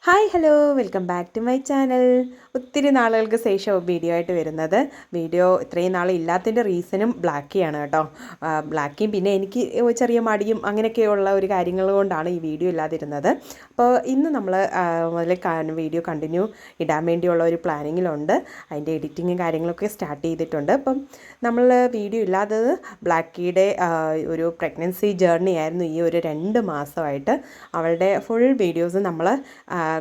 Hi hello welcome back to my channel. ഒത്തിരി നാളുകൾക്ക് ശേഷം വീഡിയോ ആയിട്ട് വരുന്നത്. വീഡിയോ ഇത്രയും നാൾ ഇല്ലാത്തതിൻ്റെ റീസണും ബ്ലാക്കിയാണ് കേട്ടോ. ബ്ലാക്കിയും പിന്നെ എനിക്ക് ചെറിയ മടിയും അങ്ങനെയൊക്കെയുള്ള ഒരു കാര്യങ്ങൾ കൊണ്ടാണ് ഈ വീഡിയോ ഇല്ലാതിരുന്നത്. അപ്പോൾ ഇന്ന് നമ്മൾ വീഡിയോ കണ്ടിന്യൂ ഇടാൻ വേണ്ടിയുള്ള ഒരു പ്ലാനിങ്ങിലുണ്ട്. അതിൻ്റെ എഡിറ്റിങ്ങും കാര്യങ്ങളൊക്കെ സ്റ്റാർട്ട് ചെയ്തിട്ടുണ്ട്. അപ്പം നമ്മൾ വീഡിയോ ഇല്ലാത്തത് ബ്ലാക്കിയുടെ ഒരു പ്രഗ്നൻസി ജേർണി ആയിരുന്നു. ഈ ഒരു 2 മാസമായിട്ട് അവളുടെ ഫുൾ വീഡിയോസ് നമ്മൾ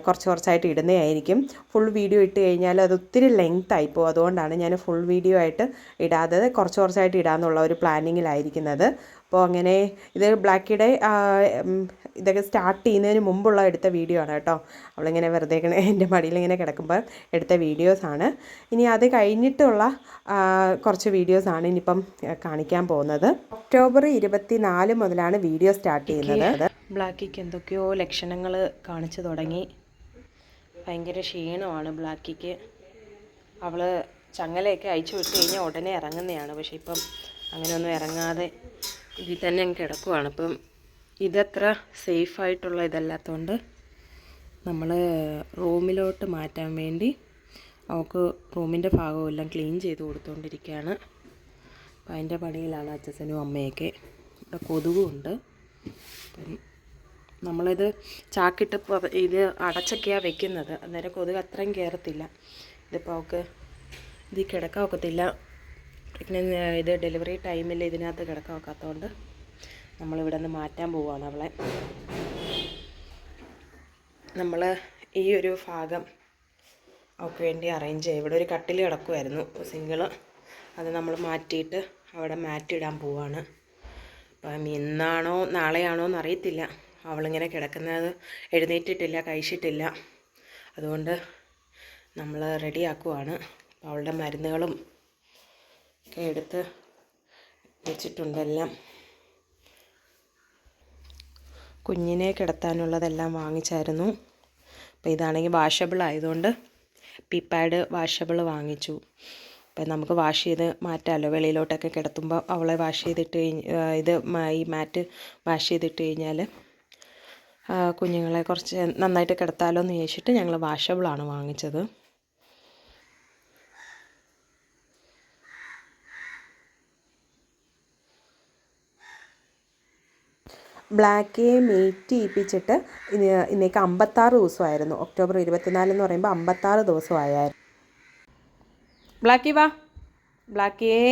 കുറച്ചായിട്ട് ഇടുന്നതായിരിക്കും. ഫുൾ വീഡിയോ ഇട്ട് കഴിഞ്ഞാൽ അത് ഒത്തിരി ലെങ്ത് ആയിപ്പോവും. അതുകൊണ്ടാണ് ഞാൻ ഫുൾ വീഡിയോ ആയിട്ട് ഇടാതെ കുറച്ചായിട്ട് ഇടാമെന്നുള്ള ഒരു പ്ലാനിങ്ങിലായിരിക്കുന്നത്. അപ്പോൾ അങ്ങനെ ഇത് ബ്ലാക്കിയുടെ ഇതൊക്കെ സ്റ്റാർട്ട് ചെയ്യുന്നതിന് മുമ്പുള്ള എടുത്ത വീഡിയോ ആണ് കേട്ടോ. അവളിങ്ങനെ വെറുതെ എൻ്റെ മടിയിലിങ്ങനെ കിടക്കുമ്പോൾ എടുത്ത വീഡിയോസാണ്. ഇനി അത് കഴിഞ്ഞിട്ടുള്ള കുറച്ച് വീഡിയോസാണ് ഇനിയിപ്പം കാണിക്കാൻ പോകുന്നത്. ഒക്ടോബർ 24 മുതലാണ് വീഡിയോ സ്റ്റാർട്ട് ചെയ്യുന്നത്. ബ്ലാക്കിക്ക് എന്തൊക്കെയോ ലക്ഷണങ്ങൾ കാണിച്ചു തുടങ്ങി. ഭയങ്കര ക്ഷീണമാണ് ബ്ലാക്കിക്ക്. അവൾ ചങ്ങലയൊക്കെ അയച്ചു വിട്ട് കഴിഞ്ഞാൽ ഉടനെ ഇറങ്ങുന്നതാണ്. പക്ഷേ ഇപ്പം അങ്ങനെയൊന്നും ഇറങ്ങാതെ ഇതിൽ തന്നെ അങ്ങ് കിടക്കുവാണ്. ഇപ്പം ഇതത്ര സേഫായിട്ടുള്ള ഇതല്ലാത്തതുകൊണ്ട് നമ്മൾ റൂമിലോട്ട് മാറ്റാൻ വേണ്ടി അവൾക്ക് റൂമിൻ്റെ ഭാഗമെല്ലാം ക്ലീൻ ചെയ്ത് കൊടുത്തുകൊണ്ടിരിക്കുകയാണ്. അപ്പം അതിൻ്റെ പണിയിലാണ് അച്ഛനും അമ്മയൊക്കെ. ഇവിടെ കൊതുകുണ്ട്. അപ്പം നമ്മളിത് ചാക്കിട്ട് ഇത് അടച്ചൊക്കെയാണ് വെക്കുന്നത്. അന്നേരം കൊതുക് അത്രയും കയറത്തില്ല. ഇതിപ്പോൾ അവൾക്ക് ഇതിൽ കിടക്കാൻ ഒക്കത്തില്ല. പിന്നെ ഇത് ഡെലിവറി ടൈമിൽ ഇതിനകത്ത് കിടക്കാൻ ഒക്കാത്തതുകൊണ്ട് നമ്മളിവിടെ നിന്ന് മാറ്റാൻ പോവുകയാണ് അവളെ. നമ്മൾ ഈ ഒരു ഭാഗം അവൾക്ക് വേണ്ടി അറേഞ്ച് ചെയ്യും. ഇവിടെ ഒരു കട്ടിൽ കിടക്കുമായിരുന്നു സിംഗിൾ. അത് നമ്മൾ മാറ്റിയിട്ട് അവിടെ മാറ്റിയിടാൻ പോവുകയാണ്. അപ്പം ഇന്നാണോ നാളെയാണോ എന്നറിയത്തില്ല. അവളിങ്ങനെ കിടക്കുന്നത് എഴുന്നേറ്റിട്ടില്ല, കഴിച്ചിട്ടില്ല. അതുകൊണ്ട് നമ്മൾ റെഡിയാക്കുവാണ്. അവളുടെ മരുന്നുകളും ഒക്കെ എടുത്ത് വെച്ചിട്ടുണ്ടെല്ലാം. കുഞ്ഞിനെ കിടത്താനുള്ളതെല്ലാം വാങ്ങിച്ചായിരുന്നു. അപ്പോൾ ഇതാണെങ്കിൽ വാഷബിൾ ആയതുകൊണ്ട് പിപ്പാഡ് വാഷബിൾ വാങ്ങിച്ചു. അപ്പം നമുക്ക് വാഷ് ചെയ്ത് മാറ്റാമല്ലോ. വെളിയിലോട്ടൊക്കെ കിടത്തുമ്പോൾ അവളെ വാഷ് ചെയ്തിട്ട് ഈ മാറ്റ് വാഷ് ചെയ്തിട്ട് കഴിഞ്ഞാൽ കുഞ്ഞുങ്ങളെ കുറച്ച് നന്നായിട്ട് കിടത്താമല്ലോ എന്ന് ചോദിച്ചിട്ട് ഞങ്ങൾ വാഷബിളാണ് വാങ്ങിച്ചത്. ബ്ലാക്കിയെ മീറ്റ് ചെയ്യിപ്പിച്ചിട്ട് ഇന്നേക്ക് 56 ദിവസമായിരുന്നു. ഒക്ടോബർ 24 എന്ന് പറയുമ്പോൾ 56 ദിവസമായിരുന്നു. ബ്ലാക്കി വാ, ബ്ലാക്കിയേ.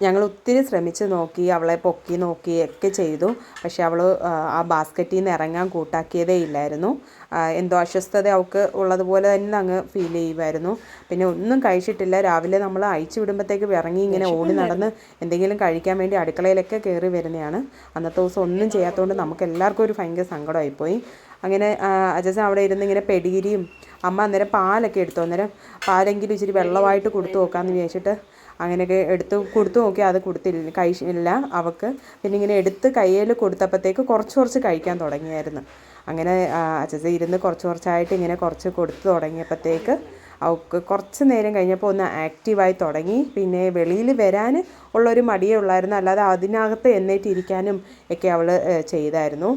ഞങ്ങൾ ഒത്തിരി ശ്രമിച്ച് നോക്കി, അവളെ പൊക്കി നോക്കി ഒക്കെ ചെയ്തു. പക്ഷേ അവൾ ആ ബാസ്ക്കറ്റിൽ നിന്ന് ഇറങ്ങാൻ കൂട്ടാക്കിയതേ ഇല്ലായിരുന്നു. എന്തോ അസ്വസ്ഥത അവൾക്ക് ഉള്ളതുപോലെ തന്നെ അങ്ങ് ഫീൽ ചെയ്യുമായിരുന്നു. പിന്നെ ഒന്നും കഴിച്ചിട്ടില്ല. രാവിലെ നമ്മൾ അയച്ചു വിടുമ്പോഴത്തേക്ക് ഇറങ്ങി ഇങ്ങനെ ഓടി നടന്ന് എന്തെങ്കിലും കഴിക്കാൻ വേണ്ടി അടുക്കളയിലൊക്കെ കയറി വരുന്നതാണ്. അന്നത്തെ ദിവസം ഒന്നും ചെയ്യാത്തതുകൊണ്ട് നമുക്ക് എല്ലാവർക്കും ഒരു ഭയങ്കര സങ്കടമായിപ്പോയി. അങ്ങനെ അജസൻ അവിടെ ഇരുന്ന് ഇങ്ങനെ പെഡിഗിരിയും അമ്മ അന്നേരം പാലൊക്കെ എടുത്തു. അന്നേരം പാലെങ്കിലും ഇച്ചിരി വെള്ളമായിട്ട് കൊടുത്തു നോക്കാമെന്ന് വിചാരിച്ചിട്ട് അങ്ങനെയൊക്കെ കൊടുത്തു നോക്കി. അത് കഴിച്ചില്ല അവൾക്ക്. പിന്നെ ഇങ്ങനെ എടുത്ത് കയ്യിൽ കൊടുത്തപ്പോഴത്തേക്ക് കുറച്ച് കഴിക്കാൻ തുടങ്ങിയായിരുന്നു. അങ്ങനെ അജസ ഇരുന്ന് കുറച്ചായിട്ട് ഇങ്ങനെ കുറച്ച് കൊടുത്തു തുടങ്ങിയപ്പോഴത്തേക്ക് അവൾക്ക് കുറച്ച് നേരം കഴിഞ്ഞപ്പോൾ ഒന്ന് ആക്റ്റീവായി തുടങ്ങി. പിന്നെ വെളിയിൽ വരാൻ ഉള്ളൊരു മടിയേ ഉള്ളായിരുന്നു. അല്ലാതെ അതിനകത്ത് എഴുന്നേറ്റിരിക്കാനും ഒക്കെ അവൾ ചെയ്തായിരുന്നു.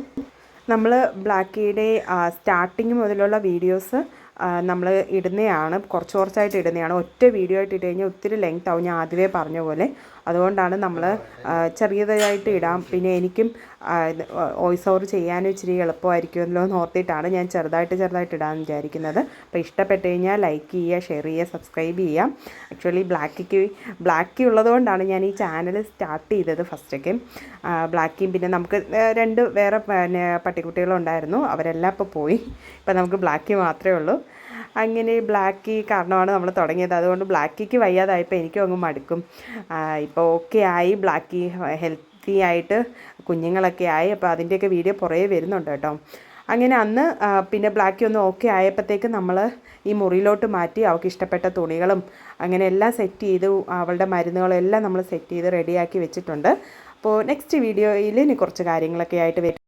നമ്മൾ ബ്ലാക്കിയുടെ സ്റ്റാർട്ടിങ് മുതലുള്ള വീഡിയോസ് നമ്മൾ ഇടുന്നതാണ്. കുറച്ചായിട്ട് ഇടുന്നതാണ്. ഒറ്റ വീഡിയോ ആയിട്ട് ഇട്ട് കഴിഞ്ഞാൽ ഒത്തിരി ലെങ്ത് ആവും, ഞാൻ ആദ്യമേ പറഞ്ഞ പോലെ. അതുകൊണ്ടാണ് നമ്മൾ ചെറിയതായിട്ട് ഇടാം. പിന്നെ എനിക്കും വോയിസ് ഓവർ ചെയ്യാനും ഇച്ചിരി എളുപ്പമായിരിക്കുമല്ലോ എന്ന് ഓർത്തിട്ടാണ് ഞാൻ ചെറുതായിട്ട് ഇടാമെന്ന് വിചാരിക്കുന്നത്. അപ്പോൾ ഇഷ്ടപ്പെട്ട് കഴിഞ്ഞാൽ ലൈക്ക് ചെയ്യുക, ഷെയർ ചെയ്യുക, സബ്സ്ക്രൈബ് ചെയ്യാം. ആക്ച്വലി ബ്ലാക്കി ഉള്ളതുകൊണ്ടാണ് ഞാൻ ഈ ചാനൽ സ്റ്റാർട്ട് ചെയ്തത് ഫസ്റ്റൊക്കെ. ബ്ലാക്കിയും പിന്നെ നമുക്ക് 2 വേറെ പട്ടിക്കുട്ടികളുണ്ടായിരുന്നു. അവരെല്ലാം ഇപ്പോൾ പോയി. ഇപ്പം നമുക്ക് ബ്ലാക്കി മാത്രമേ ഉള്ളൂ. അങ്ങനെ ബ്ലാക്കി കാരണമാണ് നമ്മൾ തുടങ്ങിയത്. അതുകൊണ്ട് ബ്ലാക്കിക്ക് വയ്യാതായപ്പോൾ എനിക്കും അങ്ങ് മടുക്കും. ഇപ്പോൾ ഓക്കെ ആയി, ബ്ലാക്കി ഹെൽത്തി ആയിട്ട് കുഞ്ഞുങ്ങളൊക്കെ ആയി. അപ്പോൾ അതിൻ്റെയൊക്കെ വീഡിയോ പുറകെ വരുന്നുണ്ട് കേട്ടോ. അങ്ങനെ അന്ന് പിന്നെ ബ്ലാക്കി ഒന്ന് ഓക്കെ ആയപ്പോഴത്തേക്ക് നമ്മൾ ഈ മുറിയിലോട്ട് മാറ്റി അവൾക്ക് ഇഷ്ടപ്പെട്ട തുണികളും അങ്ങനെ എല്ലാം സെറ്റ് ചെയ്ത് അവളുടെ മരുന്നുകളും എല്ലാം നമ്മൾ സെറ്റ് ചെയ്ത് റെഡിയാക്കി വെച്ചിട്ടുണ്ട്. അപ്പോൾ നെക്സ്റ്റ് വീഡിയോയിൽ ഇനി കുറച്ച് കാര്യങ്ങളൊക്കെ ആയിട്ട് വരും.